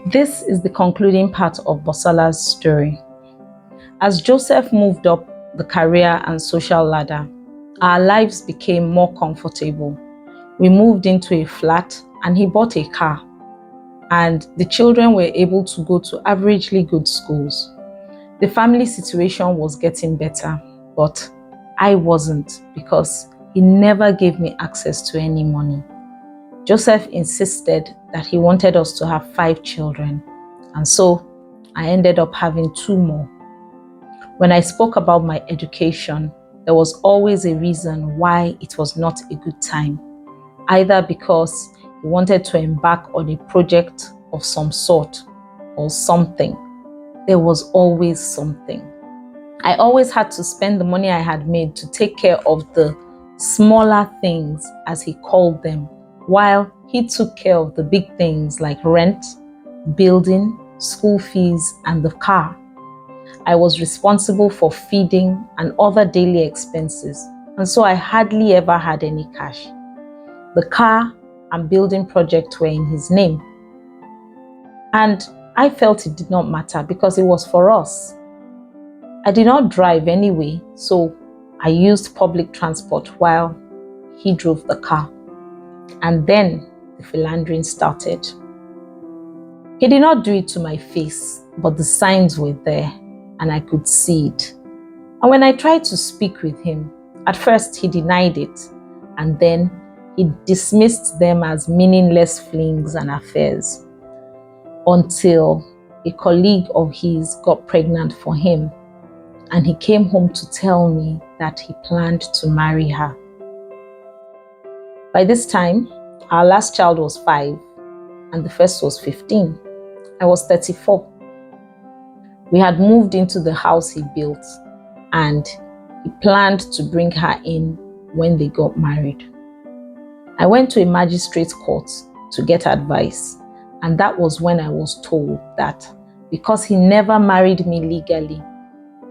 This is the concluding part of Bosola's story. As Joseph moved up the career and social ladder, our lives became more comfortable. We moved into a flat and he bought a car, and the children were able to go to averagely good schools. The family situation was getting better, but I wasn't, because he never gave me access to any money. Joseph insisted that he wanted us to have 5 children, and so I ended up having 2 more. When I spoke about my education, there was always a reason why it was not a good time, either because he wanted to embark on a project of some sort or something. There was always something. I always had to spend the money I had made to take care of the smaller things, as he called them, while he took care of the big things like rent, building, school fees, and the car. I was responsible for feeding and other daily expenses, and so I hardly ever had any cash. The car and building project were in his name, and I felt it did not matter because it was for us. I did not drive anyway, so I used public transport while he drove the car. And then the philandering started. He did not do it to my face, but the signs were there and I could see it. And when I tried to speak with him, at first he denied it, and then he dismissed them as meaningless flings and affairs, until a colleague of his got pregnant for him, and he came home to tell me that he planned to marry her. By this time, our last child was 5 and the first was 15. I was 34. We had moved into the house he built, and he planned to bring her in when they got married. I went to a magistrate court to get advice, and that was when I was told that because he never married me legally,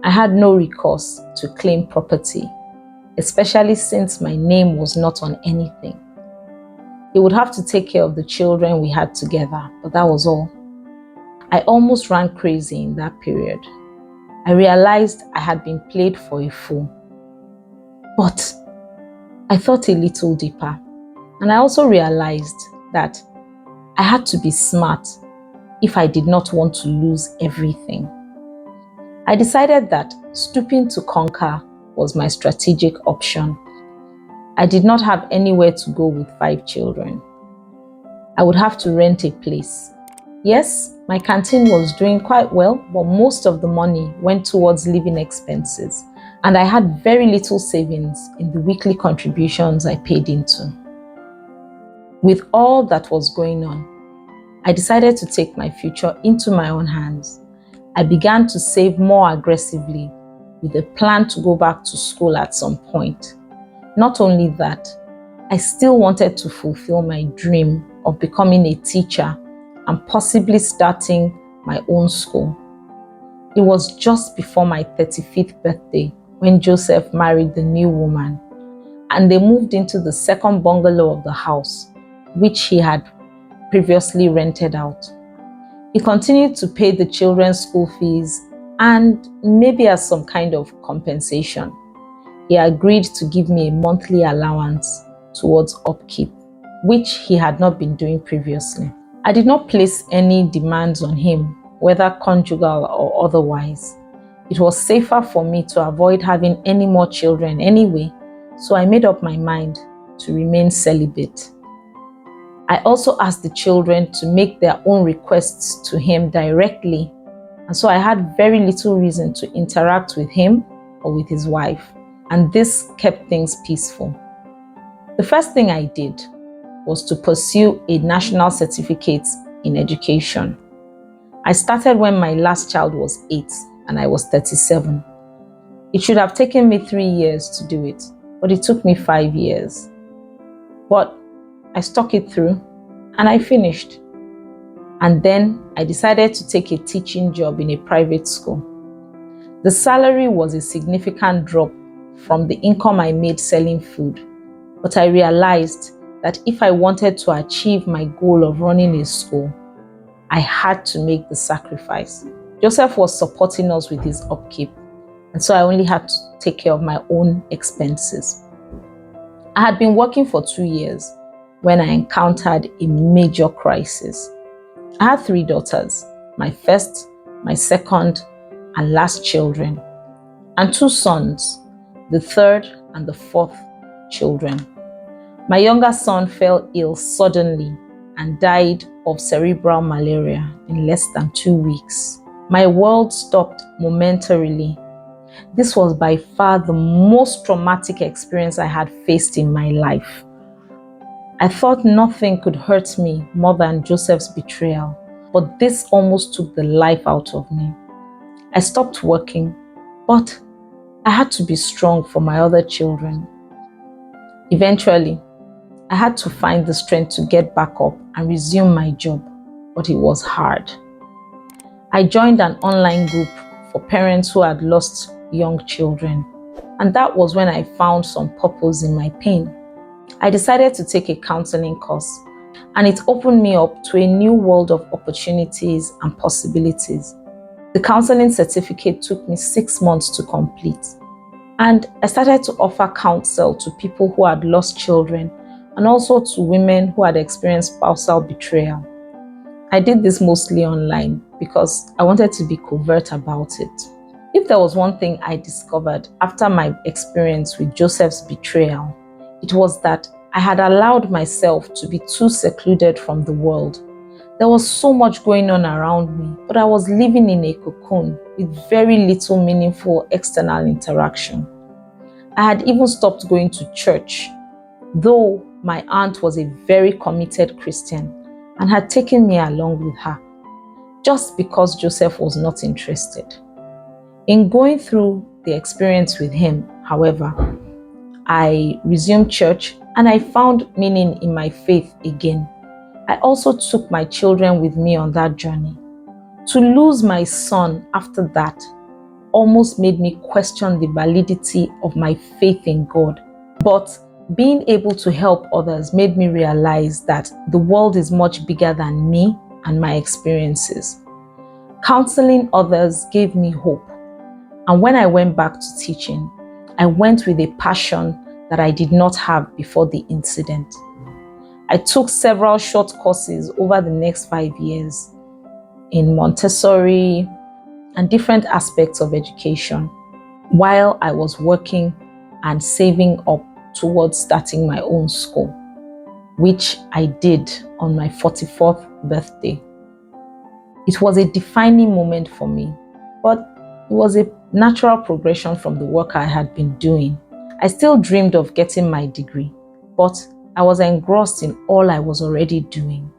I had no recourse to claim property, especially since my name was not on anything. He would have to take care of the children we had together, but that was all. I almost ran crazy in that period. I realized I had been played for a fool. But I thought a little deeper, and I also realized that I had to be smart if I did not want to lose everything. I decided that stooping to conquer was my strategic option. I did not have anywhere to go with 5 children. I would have to rent a place. Yes, my canteen was doing quite well, but most of the money went towards living expenses, and I had very little savings in the weekly contributions I paid into. With all that was going on, I decided to take my future into my own hands. I began to save more aggressively with a plan to go back to school at some point. Not only that, I still wanted to fulfill my dream of becoming a teacher and possibly starting my own school. It was just before my 35th birthday when Joseph married the new woman, and they moved into the second bungalow of the house, which he had previously rented out. He continued to pay the children's school fees, and maybe as some kind of compensation, he agreed to give me a monthly allowance towards upkeep, which he had not been doing previously. I did not place any demands on him, whether conjugal or otherwise. It was safer for me to avoid having any more children anyway, so I made up my mind to remain celibate. I also asked the children to make their own requests to him directly, and so I had very little reason to interact with him or with his wife, and this kept things peaceful. The first thing I did was to pursue a national certificate in education. I started when my last child was 8 and I was 37. It should have taken me 3 years to do it, but it took me 5 years. But I stuck it through and I finished. And then I decided to take a teaching job in a private school. The salary was a significant drop from the income I made selling food, but I realized that if I wanted to achieve my goal of running a school, I had to make the sacrifice. Joseph was supporting us with his upkeep, and so I only had to take care of my own expenses. I had been working for 2 years when I encountered a major crisis. I had 3 daughters, my first, my second, and last children, and 2 sons, the third and the fourth children. My younger son fell ill suddenly and died of cerebral malaria in less than 2 weeks. My world stopped momentarily. This was by far the most traumatic experience I had faced in my life. I thought nothing could hurt me more than Joseph's betrayal, but this almost took the life out of me. I stopped working, but I had to be strong for my other children. Eventually, I had to find the strength to get back up and resume my job, but it was hard. I joined an online group for parents who had lost young children, and that was when I found some purpose in my pain. I decided to take a counseling course, and it opened me up to a new world of opportunities and possibilities. The counseling certificate took me 6 months to complete, and I started to offer counsel to people who had lost children and also to women who had experienced spousal betrayal. I did this mostly online because I wanted to be covert about it. If there was one thing I discovered after my experience with Joseph's betrayal, it was that I had allowed myself to be too secluded from the world. There was so much going on around me, but I was living in a cocoon with very little meaningful external interaction. I had even stopped going to church, though my aunt was a very committed Christian and had taken me along with her, just because Joseph was not interested. In going through the experience with him, however, I resumed church and I found meaning in my faith again. I also took my children with me on that journey. To lose my son after that almost made me question the validity of my faith in God. But being able to help others made me realize that the world is much bigger than me and my experiences. Counseling others gave me hope. And when I went back to teaching, I went with a passion that I did not have before the incident. I took several short courses over the next 5 years in Montessori and different aspects of education while I was working and saving up towards starting my own school, which I did on my 44th birthday. It was a defining moment for me, but it was a natural progression from the work I had been doing. I still dreamed of getting my degree, but I was engrossed in all I was already doing.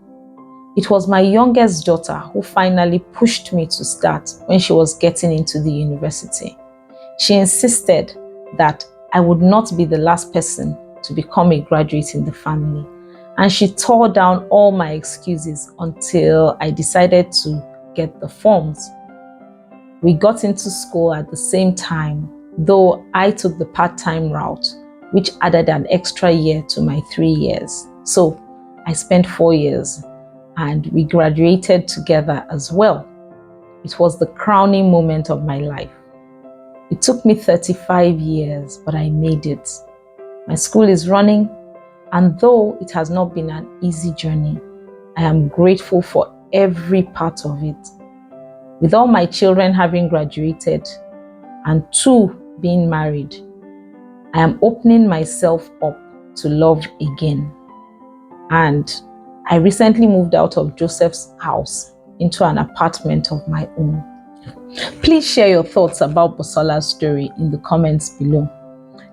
It was my youngest daughter who finally pushed me to start when she was getting into the university. She insisted that I would not be the last person to become a graduate in the family, and she tore down all my excuses until I decided to get the forms. We got into school at the same time, though I took the part-time route, which added an extra year to my 3 years. So I spent 4 years, and we graduated together as well. It was the crowning moment of my life. It took me 35 years, but I made it. My school is running, and though it has not been an easy journey, I am grateful for every part of it. With all my children having graduated and 2 being married, I am opening myself up to love again. And I recently moved out of Joseph's house into an apartment of my own. Please share your thoughts about Bosola's story in the comments below.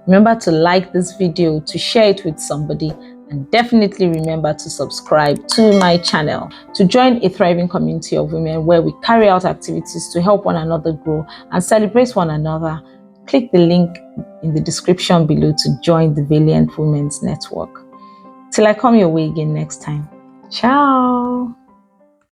Remember to like this video, to share it with somebody, and definitely remember to subscribe to my channel to join a thriving community of women where we carry out activities to help one another grow and celebrate one another. Click the link in the description below to join the Valiant Women's Network. Till I come your way again next time. Ciao!